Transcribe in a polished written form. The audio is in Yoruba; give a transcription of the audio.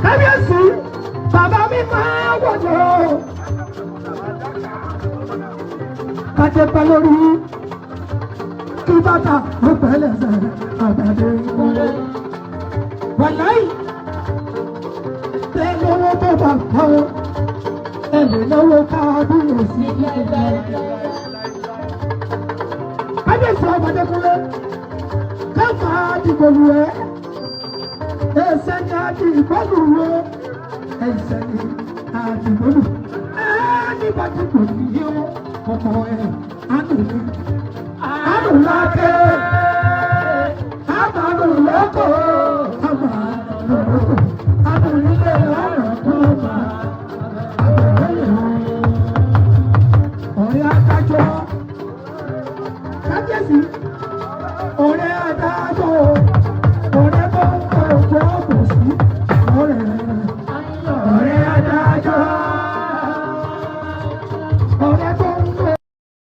kábíyèsí bàbá mi máa wọ̀jọ́ kájẹ pẹ́ lórí kí bàtà ló pẹ́ lẹ́sẹ̀ àgbàdo ìkúnlẹ̀ wàláì tẹ lọ́wọ́ tó bá kọ́ ẹ lè lọ́wọ́ kábíyèsí kábíyèsí ọmọdé kúnlẹ̀ káfà dìbò lù ẹ́. Ẹsẹ̀ ni àdìgbòlù wo ẹsẹ̀ ni àdìgbòlù nígbà tí kò ní yé o ọmọ ẹ̀ àdùnní àdùnlákẹ́ àbàlùlọ́kọ̀ àbàlùlọ́kọ̀ àdùnnílé ọ̀rọ̀ tó bá ọ̀rẹ́ adájọ́ kábíyèsí ọ̀rẹ́ adájọ́ ọ̀rẹ́ bọ́ ọjọ́ kò sí ọ̀rẹ́ adájọ́ ọ̀rẹ́